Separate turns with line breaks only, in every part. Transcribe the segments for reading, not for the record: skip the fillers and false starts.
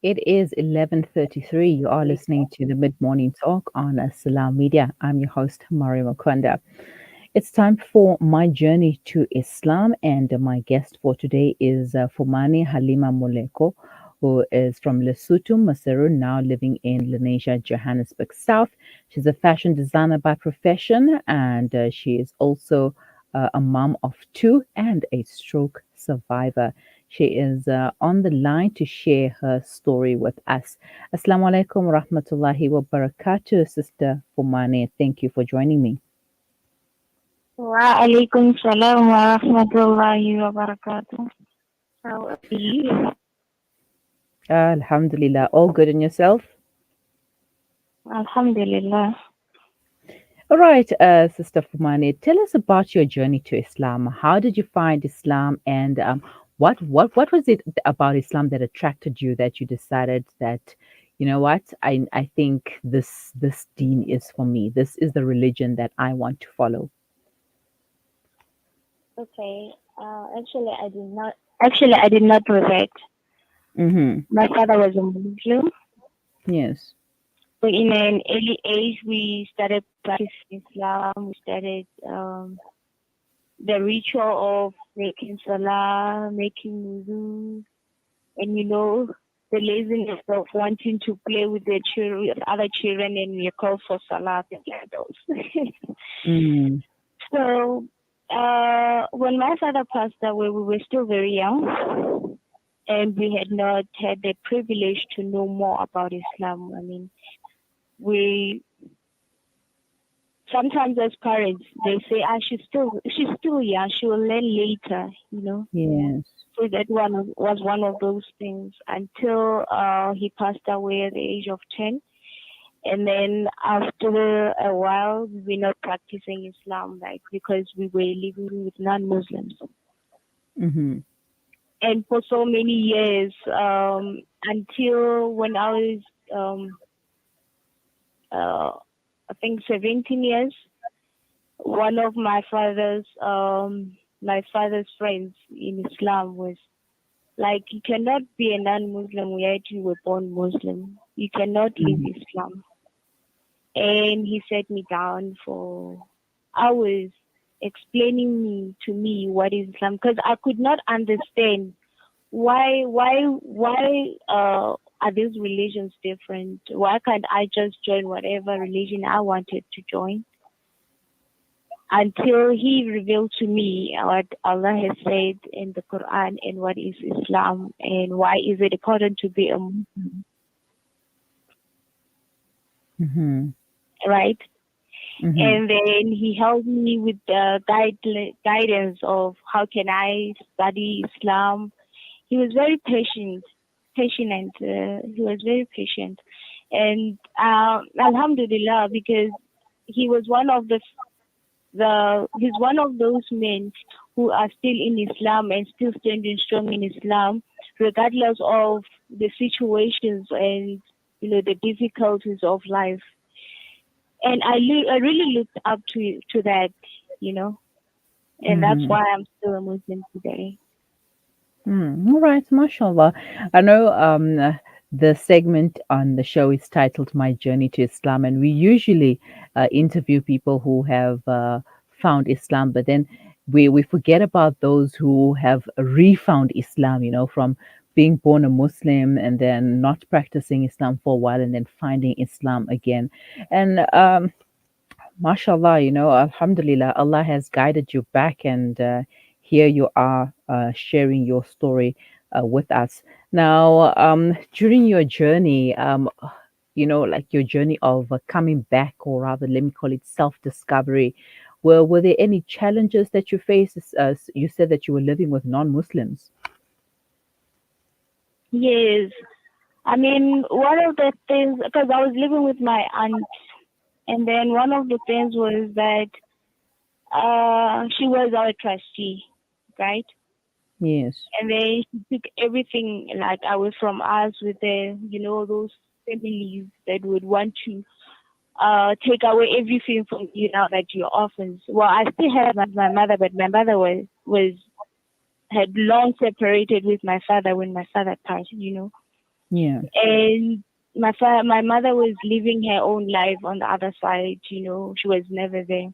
It is 11:33. You are listening to the Mid-Morning Talk on Salam Media. I'm your host, Mario Makonda. It's time for my journey to Islam, and my guest for today is Fumane Halima Moleko, who is from Lesotho, Maseru, now living in Lenasia, Johannesburg South. She's a fashion designer by profession, and she is also a mom of two and a stroke survivor. She is on the line to share her story with us. Assalamu alaikum wa rahmatullahi wa barakatuh, Sister Fumane. Thank you for joining me.
Wa alaikum salam wa rahmatullahi wa barakatuh. How are you?
Alhamdulillah. All good in yourself?
Alhamdulillah.
All right, Sister Fumane, tell us about your journey to Islam. How did you find Islam, and what was it about Islam that attracted you that you decided that, you know what, I think this deen is for me. This is the religion that I want to follow.
Okay. Actually, I did not know that.
Mm-hmm.
My father was a Muslim.
Yes.
So in an early age, we started practicing Islam. We started the ritual of making salah, making wudu, and the laziness of wanting to play with the children, with other children, and you call for salah, things like those.
Mm.
So when my father passed away, we were still very young, and we had not had the privilege to know more about Islam. I mean, we sometimes as parents they say, she's still young, she will learn later,
Yes.
So that one was one of those things until he passed away at the age of 10. And then after a while, we were not practicing Islam, because we were living with non-Muslims.
Mm-hmm.
And for so many years, until when I was, I think 17 years, one of my father's friends in Islam was like, you cannot be a non-Muslim yet you were born Muslim. You cannot leave Islam. And he sat me down for hours explaining to me what is Islam, because I could not understand why are these religions different? Why can't I just join whatever religion I wanted to join? Until he revealed to me what Allah has said in the Quran and what is Islam and why is it important to be a Muslim.
Mm-hmm.
Right?
Mm-hmm.
And then he helped me with the guidance of how can I study Islam. He was very patient. He was very patient. And Alhamdulillah, because he was one of he's one of those men who are still in Islam and still standing strong in Islam, regardless of the situations and the difficulties of life. And I really looked up to that, and that's why I'm still a Muslim today.
All right, mashallah. I know the segment on the show is titled My Journey to Islam, and we usually interview people who have found Islam, but then we forget about those who have refound Islam, from being born a Muslim and then not practicing Islam for a while and then finding Islam again. And mashallah, alhamdulillah, Allah has guided you back, and here you are sharing your story with us. Now, during your journey, like your journey of coming back, or rather, let me call it self discovery, were there any challenges that you faced? You said that you were living with non Muslims.
Yes. I mean, one of the things, because I was living with my aunt, and then one of the things was that she was our trustee, right?
Yes.
And then she took everything away from us with those families that would want to take away everything from you now that you're orphans. Well, I still have my mother, but my mother was had long separated with my father when my father passed, you know.
Yeah.
And my mother was living her own life on the other side, you know. She was never there.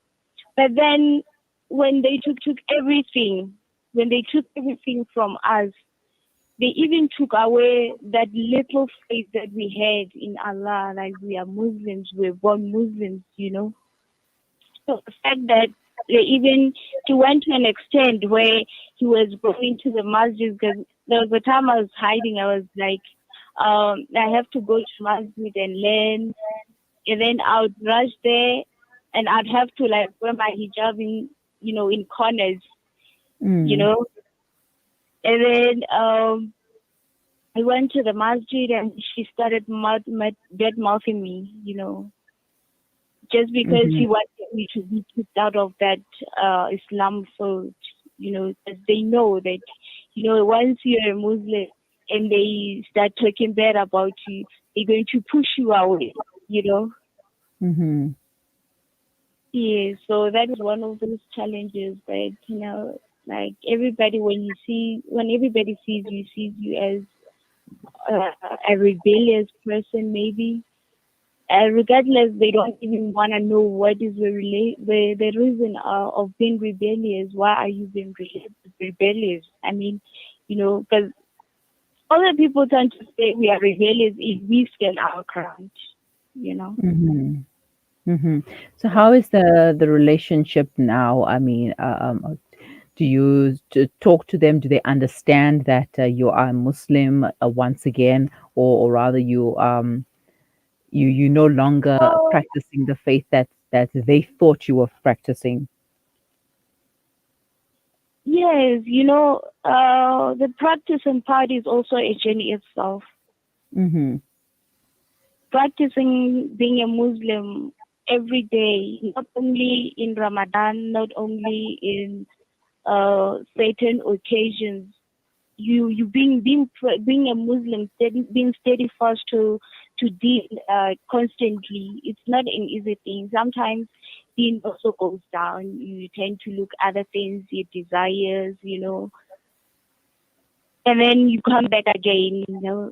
But then when they took everything, when they took everything from us, they even took away that little faith that we had in Allah, like we are Muslims, we're born Muslims, you know. So the fact that they even he went to an extent where he was going to the masjid because there was a time I was hiding. I was like, I have to go to masjid and learn, and then I would rush there, and I'd have to like wear my hijab in, you know, in corners, you
Mm.
know, and then I went to the masjid and she started bad mouthing me, you know, just because
Mm-hmm.
he wanted me to be kicked out of that Islam fold, you know, because they know that, you know, once you're a Muslim and they start talking bad about you, they're going to push you away, you know.
Mm-hmm.
Yeah, so that was one of those challenges that, you know, like everybody, when everybody sees you as a rebellious person, maybe. Regardless, they don't even want to know what is the reason of being rebellious. Why are you being rebellious? I mean, you know, because other people tend to say we are rebellious if we stand our ground, you know.
Mm-hmm. Mm-hmm. So how is the relationship now? I mean, do you talk to them? Do they understand that you are a Muslim once again, or rather you no longer
Oh,
practicing the faith that they thought you were practicing?
yes, you know, the practice and part is also a journey itself.
Mm-hmm.
Practicing being a Muslim every day, not only in Ramadan, not only in certain occasions. You being a Muslim, being steadfast to deal constantly. It's not an easy thing. Sometimes deen also goes down. You tend to look other things, your desires, you know, and then you come back again. You know,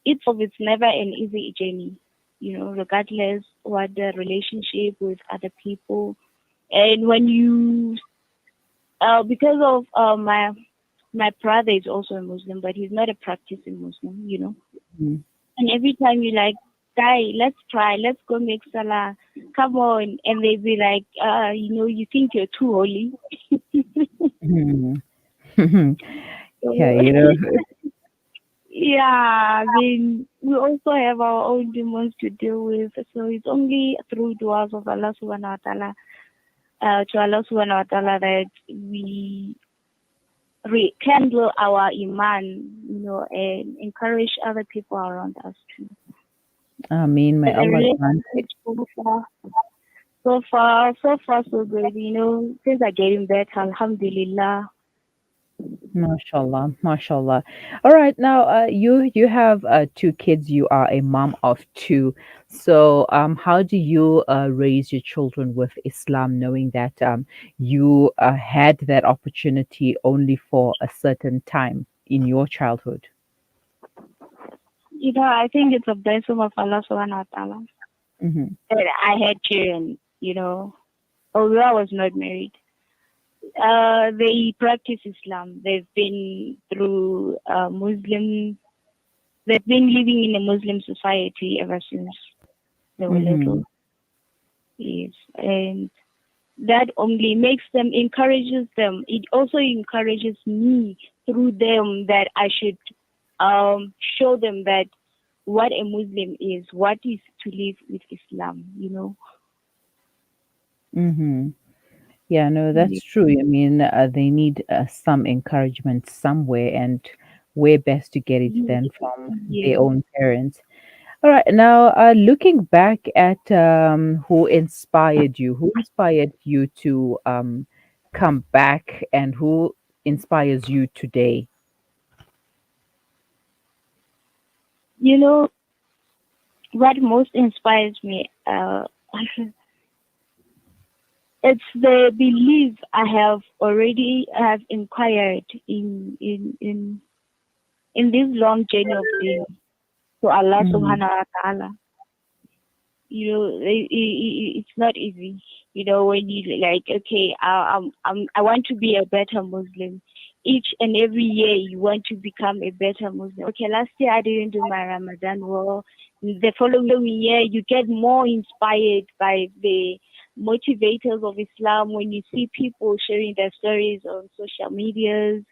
it's never an easy journey. You know, regardless what the relationship with other people, and when you because of my brother is also a Muslim, but he's not a practicing Muslim, you know. And every time you like, guy, let's try, let's go make salah, come on, and they be like, you know, you think you're too holy.
Mm-hmm. Yeah,
So,
you know.
yeah, then we also have our own demons to deal with. So it's only through du'as of Allah subhanahu wa ta'ala, to Allah subhanahu wa ta'ala that we rekindle our iman, you know, and encourage other people around us too.
I mean, may
But the
Allah grant
relationship
it.
so far, so good. You know, things are getting better. Alhamdulillah.
Mashallah, mashallah. All right, now you have two kids. You are a mom of two. So how do you raise your children with Islam, knowing that you had that opportunity only for a certain time in your childhood?
You know, I think it's a blessing of Allah subhanahu wa ta'ala
Mm-hmm.
that I had children, you know, although I was not married. They practice Islam. They've been through they've been living in a Muslim society ever since they were
Mm-hmm.
little. Yes. And that only makes them, encourages them. It also encourages me through them that I should show them that what a Muslim is, what is to live with Islam, you know.
Mm-hmm. Yeah, no,
Yeah.
that's true. I mean, they need some encouragement somewhere, and where best to get it than from their
Yeah.
own parents. All right, now looking back at who inspired you to come back, and who inspires you today?
You know, what most inspires me, it's the belief I have inquired in this long journey of faith to Allah
Mm-hmm.
subhanahu wa ta'ala. It's not easy. When you like, okay, I want to be a better Muslim. Each and every year, you want to become a better Muslim. Okay, last year I didn't do my Ramadan well. The following year, you get more inspired by the motivators of Islam when you see people sharing their stories on social medias.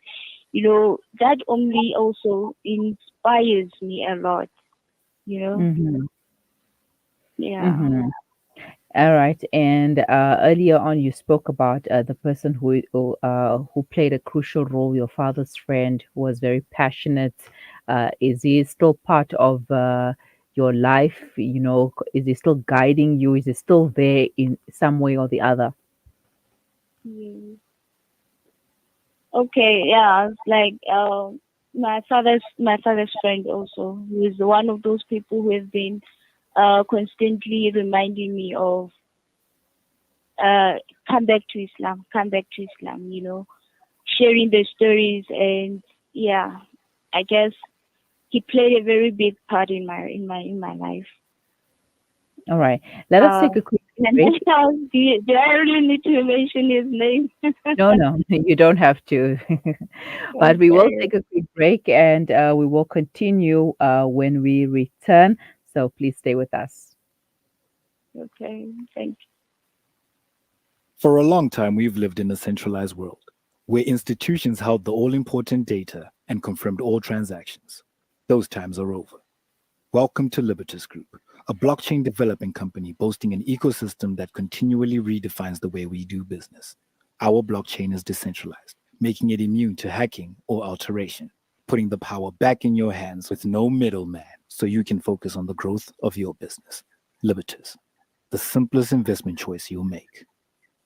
That only also inspires me a lot. You know,
Mm-hmm.
yeah.
Mm-hmm. All right. And earlier on, you spoke about the person who played a crucial role, your father's friend, who was very passionate. Is he still part of your life? Is he still guiding you? Is he still there in some way or the other?
Mm. Okay, yeah, it's like my father's friend also, who is one of those people who have been constantly reminding me of uh come back to Islam, come back to Islam, sharing the stories. And yeah, I guess he played a very big part in my life.
All right. Let us
Uh,
take a quick
and
break.
now, do I really need to mention his name?
No, no, you don't have to. But we will
Okay,
take a quick break and we will continue when we return. So please stay with us.
okay, thank
For a long time, we've lived in a centralized world where institutions held the all important data and confirmed all transactions. Those times are over. Welcome to Libertas Group, a blockchain developing company boasting an ecosystem that continually redefines the way we do business. Our blockchain is decentralized, making it immune to hacking or alteration, putting the power back in your hands with no middleman so you can focus on the growth of your business. Libertas, the simplest investment choice you'll make.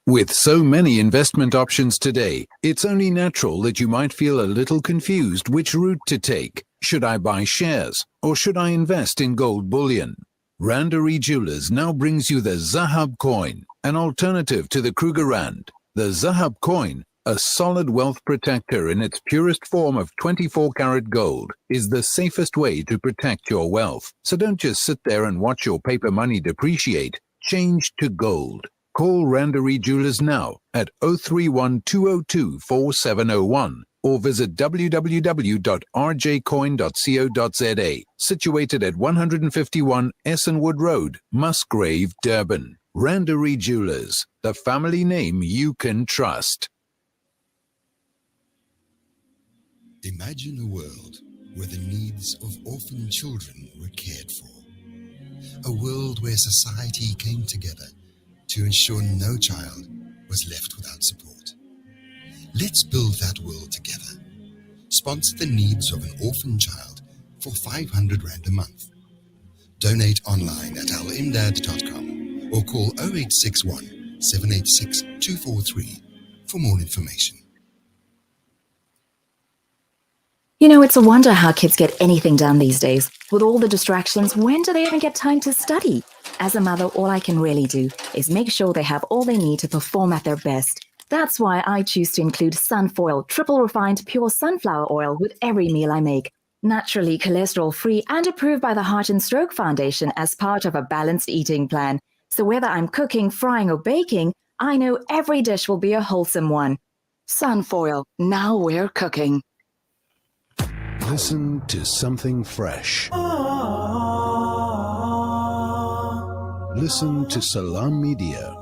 With so many investment options today, it's only natural that you might feel a little confused which route to take. Should I buy shares or should I invest in gold bullion? Randery Jewelers now brings you the Zahab coin, an alternative to the Kruger Rand. The Zahab coin, a solid wealth protector in its purest form of 24-karat gold, is the safest way to protect your wealth. So don't just sit there and watch your paper money depreciate. Change to gold. Call Randery Jewelers now at 031 202 4701 or visit www.rjcoin.co.za, situated at 151 Essenwood Road, Musgrave, Durban. Randery Jewelers, the family name you can trust.
Imagine a world where the needs of orphan children were cared for. A world where society came together to ensure no child was left without support. Let's build that world together. Sponsor the needs of an orphan child for 500 Rand a month. Donate online at alimdad.com or call 0861 786 243 for more information.
It's a wonder how kids get anything done these days. With all the distractions, when do they even get time to study? As a mother, all I can really do is make sure they have all they need to perform at their best. That's why I choose to include Sunfoil, triple refined pure sunflower oil with every meal I make. Naturally cholesterol-free and approved by the Heart and Stroke Foundation as part of a balanced eating plan. So whether I'm cooking, frying, or baking, I know every dish will be a wholesome one. Sunfoil, now we're cooking.
Listen to something fresh. Listen to Salam Media.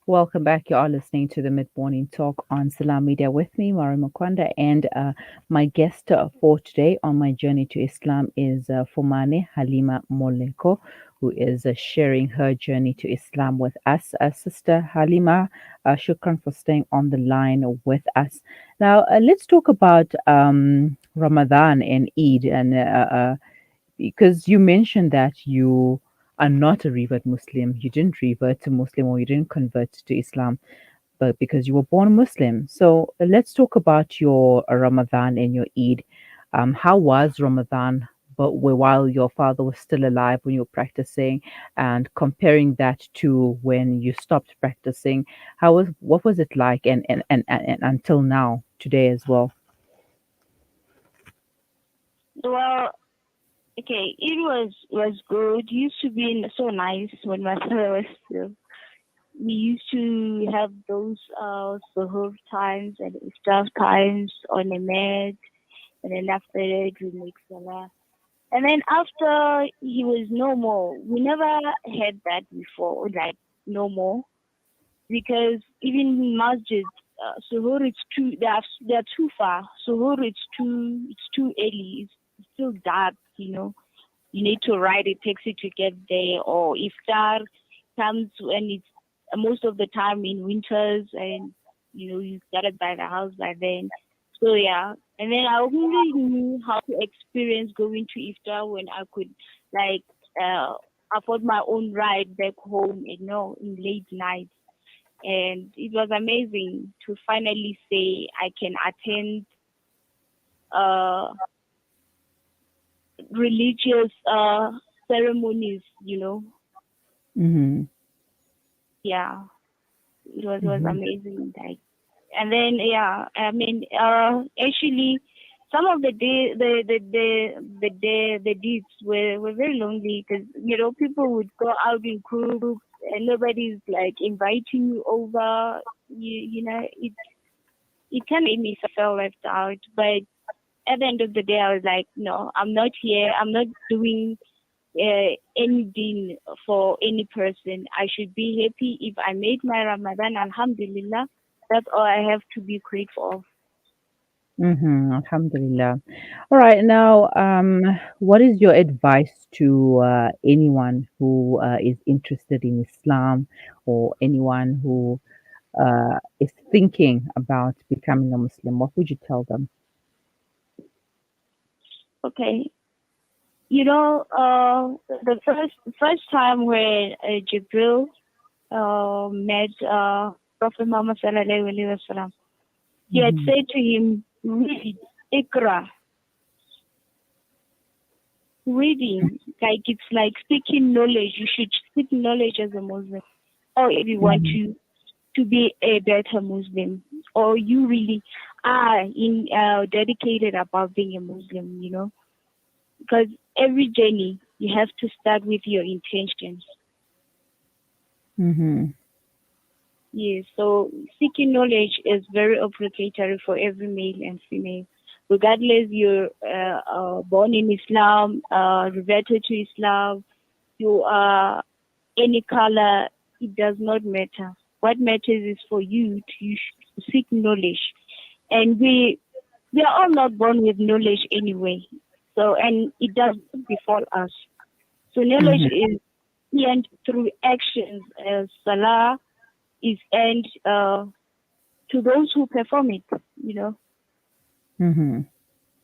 Welcome back. You are listening to the Mid Morning Talk on Salam Media with me, Mari Makwanda, and my guest for today on my journey to Islam is Fumane Halima Moleko, who is sharing her journey to Islam with us. Sister Halima, shukran for staying on the line with us. Now, let's talk about Ramadan and Eid, and because you mentioned that you are not a revert Muslim. You didn't revert to Muslim or you didn't convert to Islam, but because you were born Muslim. So let's talk about your Ramadan and your Eid. How was Ramadan but while your father was still alive when you were practicing, and comparing that to when you stopped practicing, what was it like, and until now, today as well?
Well, okay, it was good. It used to be so nice when my father was still. We used to have those suhoor times and iftar times on a mat, and then after that we make salah. And then after he was no more, we never had that before, like no more, because even in masjid, suhoor it's too they're too far. Suhoor it's too early. It's still dark, you know. You need to ride a taxi to get there, or iftar comes when it's most of the time in winters, and you got it by the house by then. So yeah, and then I only knew how to experience going to iftar when I could like uh, afford my own ride back home, in late night, and it was amazing to finally say I can attend uh, religious ceremonies.
Hmm.
Yeah, it was
Hmm.
amazing. Like, and then yeah, I mean, actually, some of the deeds were very lonely, because people would go out in groups and nobody's like inviting you over. It kind of made me feel left out, but at the end of the day, I was like, no, I'm not here. I'm not doing anything for any person. I should be happy if I made my Ramadan. Alhamdulillah. That's all I have to be grateful of.
Alhamdulillah. All right, now, what is your advice to anyone who is interested in Islam, or anyone who is thinking about becoming a Muslim? What would you tell them?
Okay. The first time when Jibril met Prophet Muhammad sallallahu alaihi wasallam, he had
Hmm.
said to him, "Read, Ikra." Reading, like it's like seeking knowledge. You should seek knowledge as a Muslim, or if you want
Hmm.
to be a better Muslim, or you really are dedicated about being a Muslim. Because every journey you have to start with your intentions.
Hmm.
Yes, so seeking knowledge is very obligatory for every male and female, regardless you're born in Islam, reverted to Islam, you are any color, it does not matter. What matters is for you to seek knowledge, and we are all not born with knowledge anyway. So, and it does not befall us. So knowledge
Hmm.
is earned through actions, as Salah is earned to those who perform it. You know.
Hmm.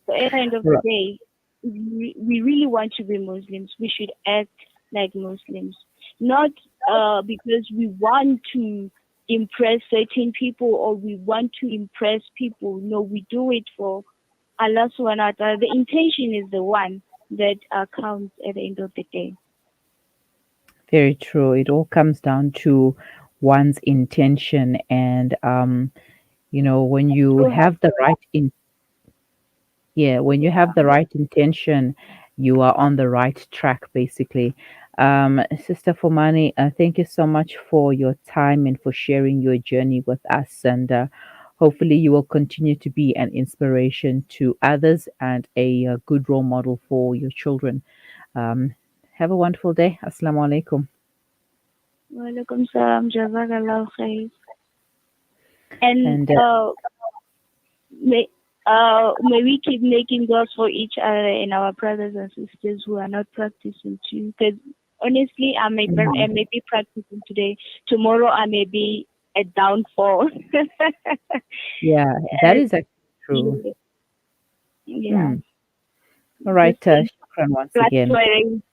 So at the end of the day, if we really want to be Muslims, we should act like Muslims, not because we want to impress certain people or we want to impress people. No, we do it for Allah subhanahu wa ta'ala. The intention is the one that counts at the end of the day.
Very true. It all comes down to one's intention, and when you
So
have the right in yeah, when you have the right intention, you are on the right track, basically. Sister Fumane, thank you so much for your time and for sharing your journey with us. And hopefully, you will continue to be an inspiration to others and a, good role model for your children. Um, have a wonderful day. Assalamu alaikum.
Walaikum salam, jazakallah khair. And
And
may we keep making goals for each other and our brothers and sisters who are not practicing too. Because honestly, I
mhm,
may be practicing today. Tomorrow, I may be a downfall.
yeah, that
And,
is actually true.
yeah, yeah,
Hmm. All
just
right.
keep
Shukran once again.
fluctuating.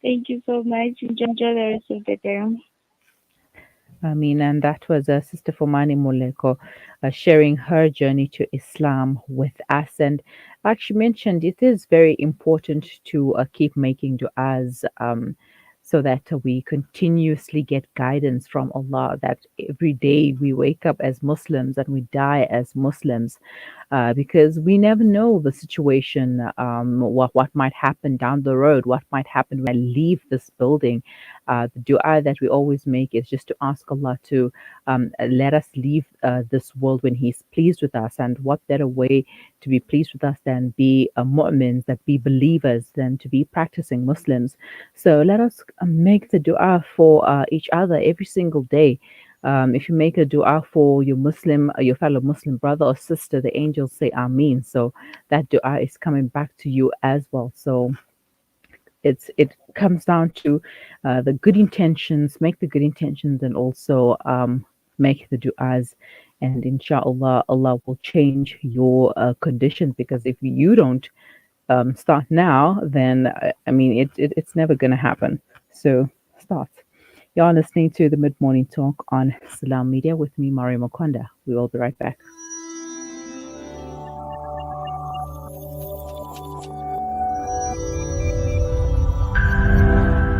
Thank you so much. Enjoy the rest of the day.
I mean, and that was Sister Fumane Moleko sharing her journey to Islam with us. And like she mentioned, it is very important to keep making du'as so that we continuously get guidance from Allah, that every day we wake up as Muslims and we die as Muslims, because we never know the situation, what might happen down the road, what might happen when I leave this building. The dua that we always make is just to ask Allah to let us leave this world when He's pleased with us. And what better way to be pleased with us than be mu'mins, that be believers, than to be practicing Muslims. So let us make the dua for each other every single day. If you make a dua for your your fellow Muslim brother or sister, the angels say Ameen. So that dua is coming back to you as well. So it comes down to the good intentions. Make the good intentions, and also make the du'as, and inshallah Allah will change your conditions, because if you don't start now, then I mean it's never going to happen. So start. You're listening to the Mid Morning Talk on Salam Media with me, Mario Makonda. We will be right back.